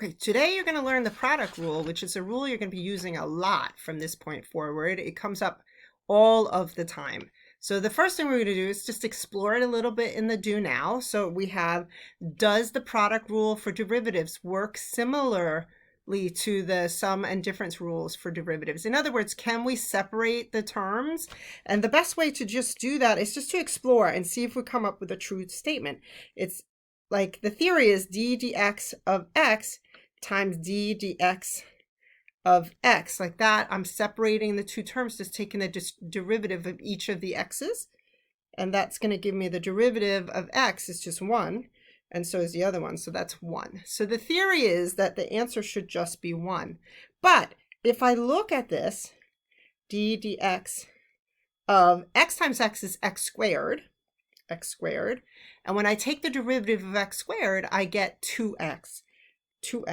Okay, today you're going to learn the product rule, which is a rule you're going to be using a lot from this point forward. It comes up all of the time. So the first thing we're going to do is just explore it a little bit in the do now. So we have, does the product rule for derivatives work similarly to the sum and difference rules for derivatives? In other words, can we separate the terms? And the best way to just do that is just to explore and see if we come up with a true statement. It's like the theory is d dx of x times d dx of x. Like that, I'm separating the two terms, just taking the derivative of each of the x's. And that's going to give me the derivative of x is just 1. And so is the other one. So that's 1. So the theory is that the answer should just be 1. But if I look at this, d dx of x times x is x squared. And when I take the derivative of x squared, I get 2x.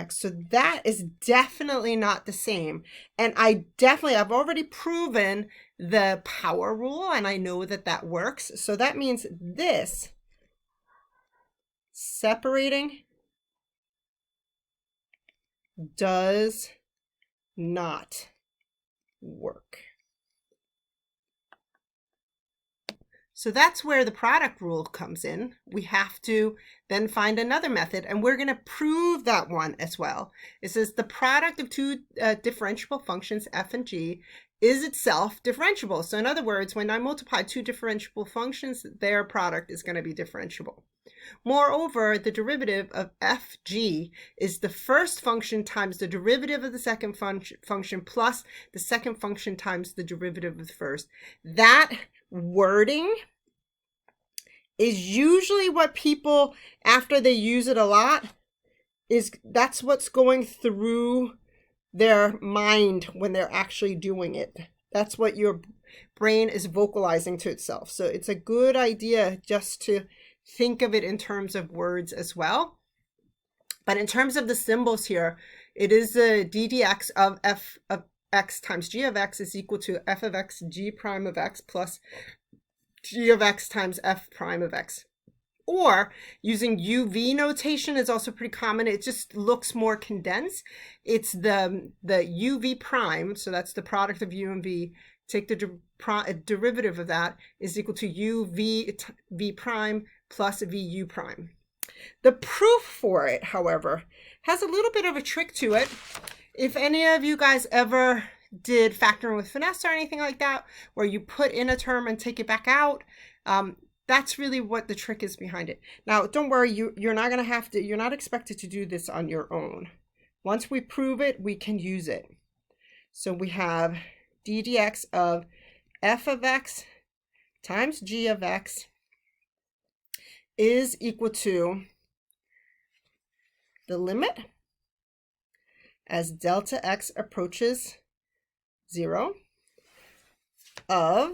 So that is definitely not the same. And I've already proven the power rule, and I know that that works. So that means this separating does not work. So that's where the product rule comes in. We have to then find another method, and we're going to prove that one as well. It says the product of two differentiable functions, f and g, is itself differentiable. So in other words, when I multiply two differentiable functions, their product is going to be differentiable. Moreover, the derivative of fg is the first function times the derivative of the second function plus the second function times the derivative of the first. That wording is usually what people, after they use it a lot, that's what's going through their mind when they're actually doing it. That's what your brain is vocalizing to itself. So it's a good idea just to think of it in terms of words as well. But in terms of the symbols here, it is the d dx of f of x times g of x is equal to f of x g prime of x plus g of x times f prime of x. Or using UV notation is also pretty common. It just looks more condensed. It's the UV prime, so that's the product of u and v. Take the derivative of that is equal to uv v prime plus vu prime. The proof for it, however, has a little bit of a trick to it. If any of you guys ever did factoring with finesse or anything like that, where you put in a term and take it back out, that's really what the trick is behind it. Now, don't worry, you're not expected to do this on your own. Once we prove it, we can use it. So we have d dx of f of x times g of x is equal to the limit as delta x approaches 0 of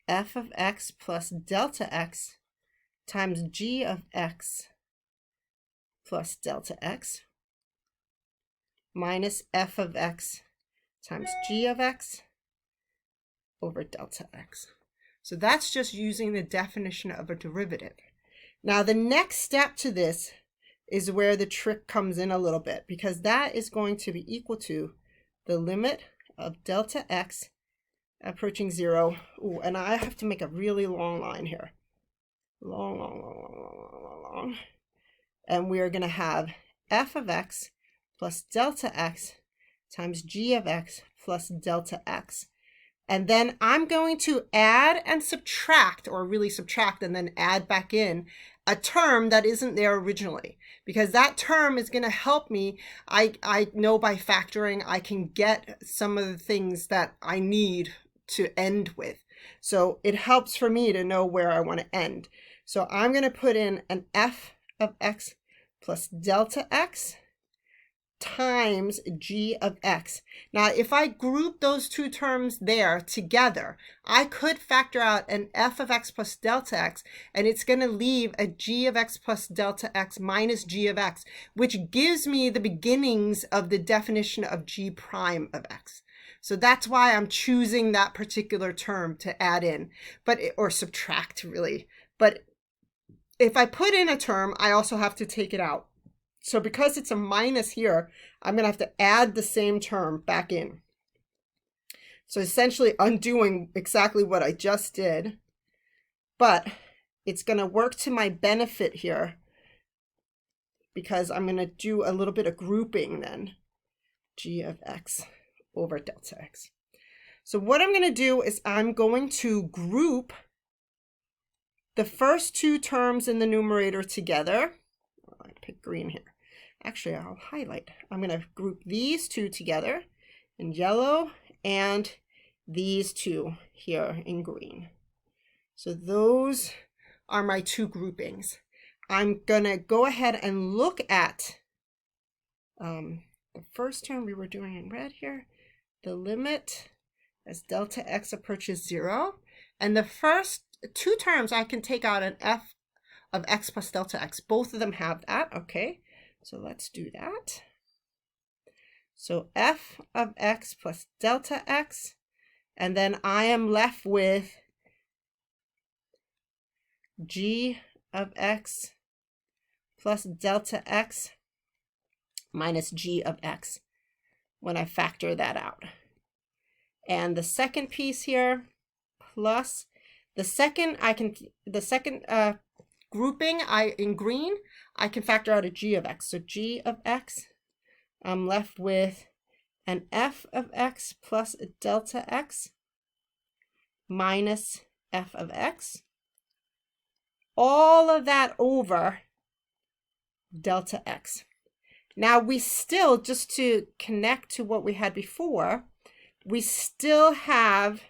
f of x plus delta x times g of x plus delta x minus f of x times g of x over delta x. So that's just using the definition of a derivative. Now the next step to this is where the trick comes in a little bit, because that is going to be equal to the limit of delta x approaching 0. Ooh, and I have to make a really long line here. Long. And we are going to have f of x plus delta x times g of x plus delta x. And then I'm going to add and subtract, or really subtract and then add back in a term that isn't there originally, because that term is going to help me. I know by factoring I can get some of the things that I need to end with. So it helps for me to know where I want to end. So I'm going to put in an f of x plus delta x times g of x. Now, if I group those two terms there together, I could factor out an f of x plus delta x, and it's going to leave a g of x plus delta x minus g of x, which gives me the beginnings of the definition of g prime of x. So that's why I'm choosing that particular term to add in, or subtract really. But if I put in a term, I also have to take it out. So because it's a minus here, I'm going to have to add the same term back in. So essentially undoing exactly what I just did, but it's going to work to my benefit here because I'm going to do a little bit of grouping then. G of x over delta x. So what I'm going to do is I'm going to group the first two terms in the numerator together. I pick green here. Actually, I'll highlight. I'm going to group these two together in yellow and these two here in green. So those are my two groupings. I'm going to go ahead and look at the first term we were doing in red here, the limit as delta x approaches 0. And the first two terms I can take out an f of x plus delta x. Both of them have that. Okay, so let's do that. So f of x plus delta x, and then I am left with g of x plus delta x minus g of x when I factor that out. And the second piece here plus the second grouping in green, I can factor out a g of x. So g of x, I'm left with an f of x plus a delta x minus f of x. All of that over delta x. Now we still, just to connect to what we had before, we still have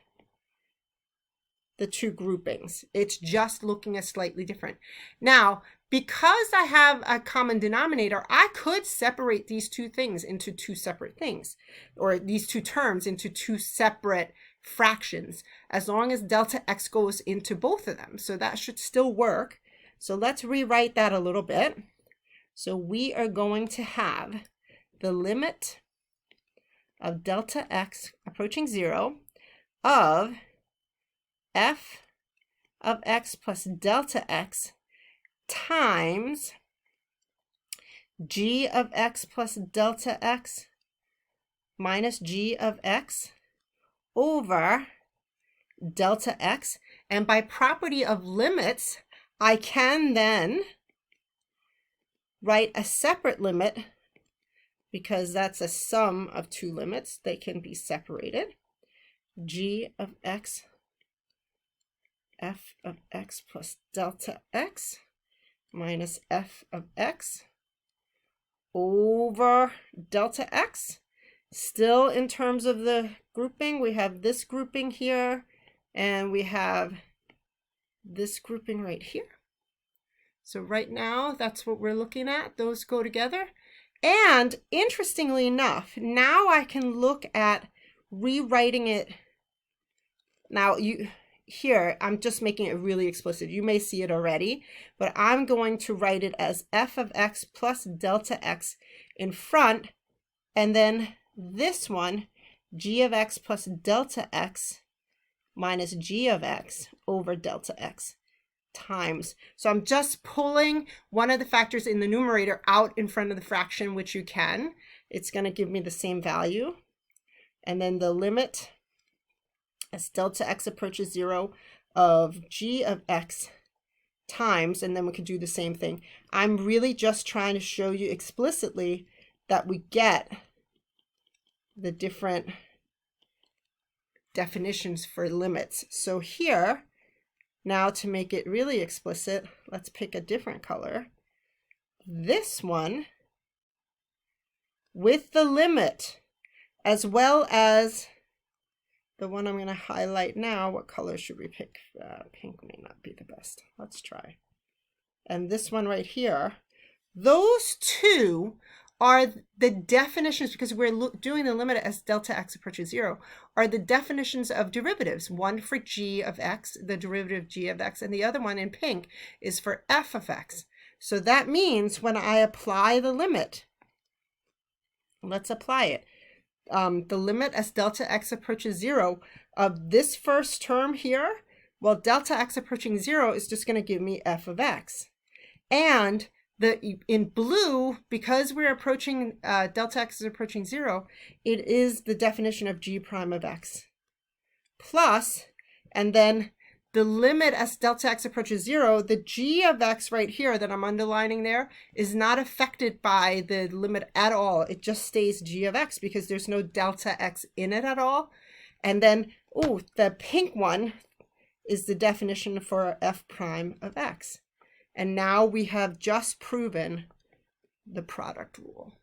the two groupings. It's just looking at slightly different. Now, because I have a common denominator, I could separate these two things into two separate things, or these two terms into two separate fractions, as long as delta x goes into both of them. So that should still work. So let's rewrite that a little bit. So we are going to have the limit of delta x approaching 0 of f of x plus delta x times g of x plus delta x minus g of x over delta x. And by property of limits, I can then write a separate limit, because that's a sum of two limits. They can be separated. G of x, f of x plus delta x minus f of x over delta x. Still in terms of the grouping, we have this grouping here, and we have this grouping right here. So right now, that's what we're looking at. Those go together. And interestingly enough, now I can look at rewriting it. Now, here, I'm just making it really explicit. You may see it already, but I'm going to write it as f of x plus delta x in front, and then this one, g of x plus delta x minus g of x over delta x times. So I'm just pulling one of the factors in the numerator out in front of the fraction, which you can. It's going to give me the same value. And then the limit as delta x approaches 0 of g of x times, and then we could do the same thing. I'm really just trying to show you explicitly that we get the different definitions for limits. So here, now to make it really explicit, let's pick a different color. This one with the limit, as well as the one I'm going to highlight now. What color should we pick? Pink may not be the best. Let's try. And this one right here, those two are the definitions, because we're doing the limit as delta x approaches 0, are the definitions of derivatives. One for g of x, the derivative of g of x, and the other one in pink is for f of x. So that means when I apply the limit, let's apply it. The limit as delta x approaches 0 of this first term here, well, delta x approaching 0 is just going to give me f of x. And in blue, because we're approaching, delta x is approaching 0, it is the definition of g prime of x plus, and then the limit as delta x approaches 0, the g of x right here that I'm underlining there is not affected by the limit at all. It just stays g of x because there's no delta x in it at all. And then, oh, the pink one is the definition for f prime of x. And now we have just proven the product rule.